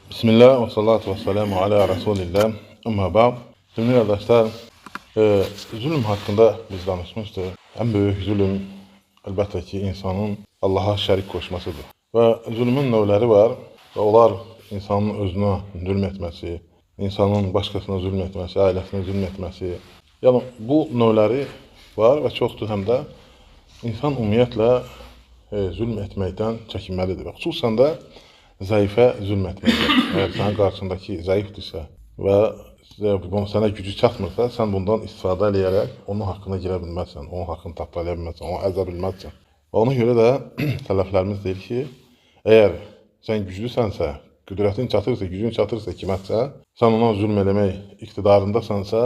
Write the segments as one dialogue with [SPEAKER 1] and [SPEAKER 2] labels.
[SPEAKER 1] Bismillah ve salatu ve selamu ala Resulillah. Amma ba'd. Şimdi arkadaşlar, zulüm hakkında biz danışmıştık. En büyük zulüm elbette ki insanın Allah'a şərik koşmasıdır. Və zulmün növləri var və onlar insanın özünə zulm etməsi, insanın başqasına zulm etməsi, ailəsinə zulm etməsi. Yəni bu növləri var və çoxdur həm də insan ümumiyyətlə zulm etməkdən çəkinməlidir. Xüsusən də zəifə zülm etməkdir. Əgər sənin qarşındakı zəifdirsə və sənə gücü çatmırsa, sən bundan istifadə edərək onun haqqına girə bilməzsən, onun haqqını tapdalaya bilməzsən, onu əzə bilməzsən. Və ona görə də sələflərimiz deyir ki, əgər sən güclüsənsə, qüdrətin çatırsa, gücün çatırsa kiməsə, sən ona zülm eləmək iqtidarındasansa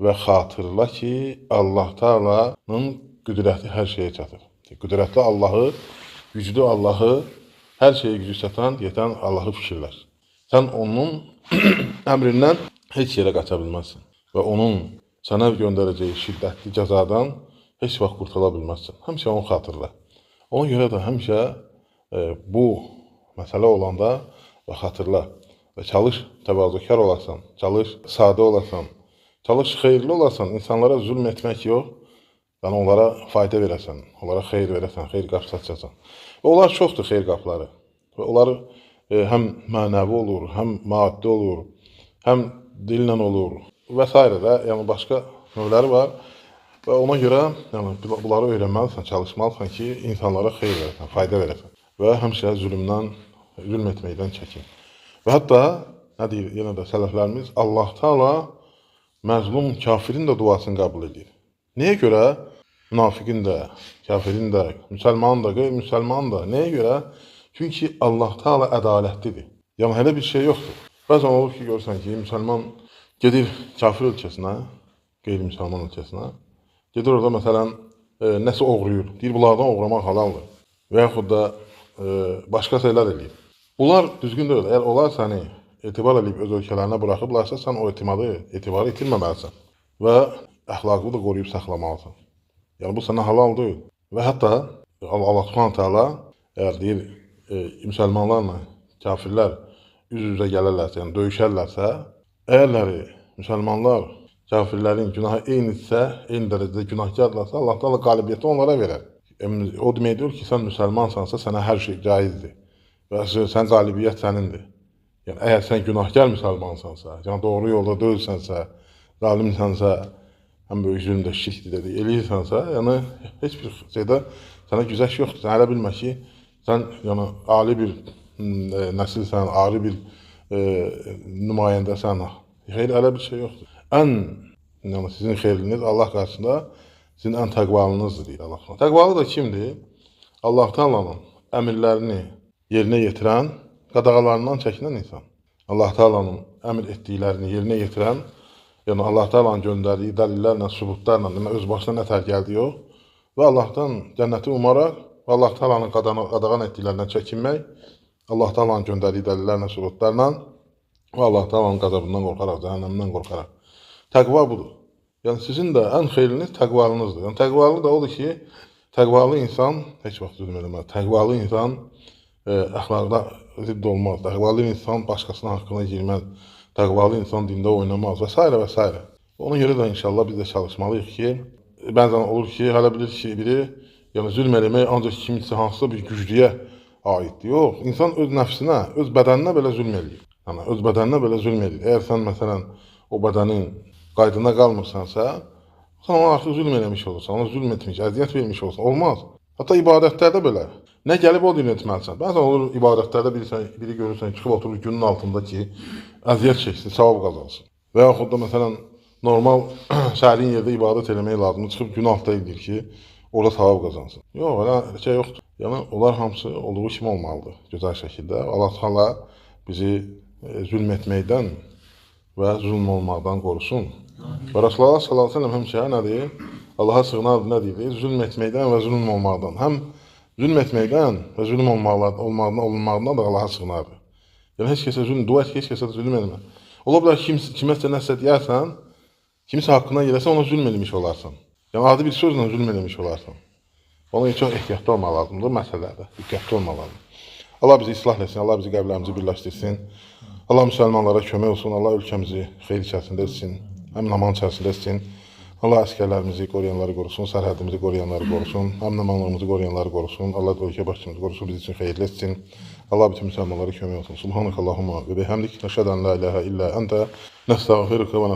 [SPEAKER 1] və xatırla ki, Allah Taala'nın qüdrəti hər şeyə çatır. Qüdrətli Allahı, güclü Allahı, hər şeyə gücü çatan, yetən Allahı fikirlər. Sən onun əmrindən heç yerə qaça bilməzsən və onun sənə göndərəcəyi şiddətli cəzadan heç vaxt qurtula bilməzsən. Həmişə onu xatırla. Ona görə də həmişə bu məsələ olanda və xatırla və çalış təvazökar olasan, çalış sadə olasan, çalış xeyirli olasan, insanlara zülm etmək yox, yəni onlara fayda verəsən, onlara xeyir verəsən, xeyir qapısı açasan. Və onlar çoxdur xeyir qapıları. Və onlar həm mənəvi olur, həm maddi olur, həm dillə olur və s. də, yəni başqa növləri var. Və ona görə yəni, bunları öyrənməlisən, çalışmalısan ki, insanlara xeyir verəsən, fayda verəsən və həmişə zülm etməkdən çəkin. Və hətta, nə deyir, yenə də sələflərimiz, Allah Taala məzlum kafirin də duasını qəbul edir. Nəyə görə? Münafiqin də, kafirin də, müsəlmanın da, qeyri-müsəlmanın da. Nəyə görə? Çünki Allah Taala ədalətlidir. Yəni, hələ bir şey yoxdur. Bəzən olur ki, görürsən ki, müsəlman gedir kafir ölkəsinə, qeyri-müsəlman ölkəsinə, gedir orada məsələn, nəsə oğruyur. Deyir, bunlardan oğramaq halaldır. Və yaxud da başqa şeylər eləyir. Bunlar düzgün deyil. Əgər onlar səni etibar edib öz ölkələrinə buraxıblarsa, sən o etibarı itirməməlisən və əxlaqını da qoruyub saxlamalısan. Yəni, bu sənə halal deyil. Və hətta Allah Subhanahu Taala əgər deyir, müsəlmanlarla kafirlər üz-üzə gələrlərsə, yəni döyüşərlərsə, əgərləri müsəlmanlar kafirlərin günahı eynidirsə, eyni dərəcədə günahkardırlarsa, Allah Taala qalibiyyəti onlara verər. O deməkdir ki, sən müsəlmansansa, sənə hər şey caizdir və sən qalibiyyət sənindir. Yəni, əgər sən günahkar müsəlmansansa, yəni doğru yolda deyilsənsə, zalimsənsə, həm böyük zülmdə şirkdir dedik, eləyirsənsə, yəni heç bir şeydə sənə güzəş yoxdur. Sən elə bilmə ki, sən yəni ali bir nəsilsən, ali bir nümayəndəsən. Xeyr, elə bir şey yoxdur. Yəni sizin xeyriniz Allah qarşısında sizin ən təqvalınızdır deyir Allah. Təqvalı da kimdir? Allah Taala'nın əmrlərini yerinə yetirən, qadağalarından çəkinən insan. Allah Taala'nın əmr etdiklərini yerinə yetirən, yəni Allah Taala'nın göndərdiyi dəlillərlə, sübutlarla, öz başına nətər gəldi yox və Allahdan cənnəti umaraq və Allah Taala'nın qadağan etdiklərindən çəkinmək, Allah Taala'nın göndərdiyi dəlillərlə, sübutlarla və Allah Taala'nın qəzəbindən qorxaraq, cəhənnəmindən qorxaraq. Təqva budur. Yəni sizin də ən xeyriniz təqvalınızdır. Yəni təqvalı da odur ki, təqvalı insan heç vaxt zülm eləməz. Təqvalı insan əxlaqda zidd olmaz. Təqvalı insan başqasının haqqına girməz. Təqvalı insan dində oynamaz və s. və s. Ona görə də inşallah biz də çalışmalıyıq ki, bəzən olur ki, hələ bilir ki, biri yəni zülm eləmək ancaq kimisə hansısa bir güclüyə aiddir. Yox, insan öz nəfsinə, öz bədəninə belə zülm edir. Yəni, öz bədəninə belə zülm edir. Əgər sən məsələn o bədənin qaydına qalmırsansa, sən ona artıq zülm eləmiş olursan, ona zülm etmiş, əziyyət vermiş olursan, olmaz. Hətta ibadətlərdə belə. Nə gəlib o din etməlisən. Bəzən olur ibadətlərdə biri görürsən, çıxıb oturur günün altında ki, əziyyət çəksin, savab qazansın. Və yaxud da məsələn, normal şəhərin yerdə ibadət eləmək lazımdır, çıxıb gün altında edir ki, orada savab qazansın. Yox, elə şey yoxdur. Yəni, onlar hamısı olduğu kimi olmalıdır, gözəl şəkildə. Allah Taala bizi zülm etməkdən və zülm olmaqdan qorusun. Və Rasulullah sallallahu əleyhi və səlləm həmişə nə deyir? Allah'a sığınardı, nə deyir? Zülm etməkdən və zülm olmaqdan. Həm zülm etməkdən və zülm olmaqdan da Allah'a sığınardı. Yəni, heç kəsə zülm, dua et ki, heç kəsə zülm etmə. Ola bilər ki, kiməsə nəsə deyərsən, kimisə haqqına gedərsən, ona zülm eləmiş olarsan. Yəni, adi bir sözlə zülm eləmiş olarsan. Ona görə çox ehtiyatlı olmaq lazımdır məsələlərdə, diqqətli olmaq lazımdır. Allah bizi islah etsin, Allah bizi qəlblərimizi birləşdirsin. Allah müsəlmanlara kömək olsun. Allah ölkəmizi xeyir içərisində etsin. Əmin-aman içərisində etsin. Allah əsgərlərimizi qoruyanları qorusun, sərhədimizi qoruyanları qorusun, əmin-amanlığımızı qoruyanları qorusun. Allah ölkə başçımızı qorusun, biz üçün xeyirli etsin. Allah bütün müsəlmanlara kömək olsun. Subhanakallahumma və bihamdik. Nəşhədu an la ilahe illə əntə nəstəğfiruka və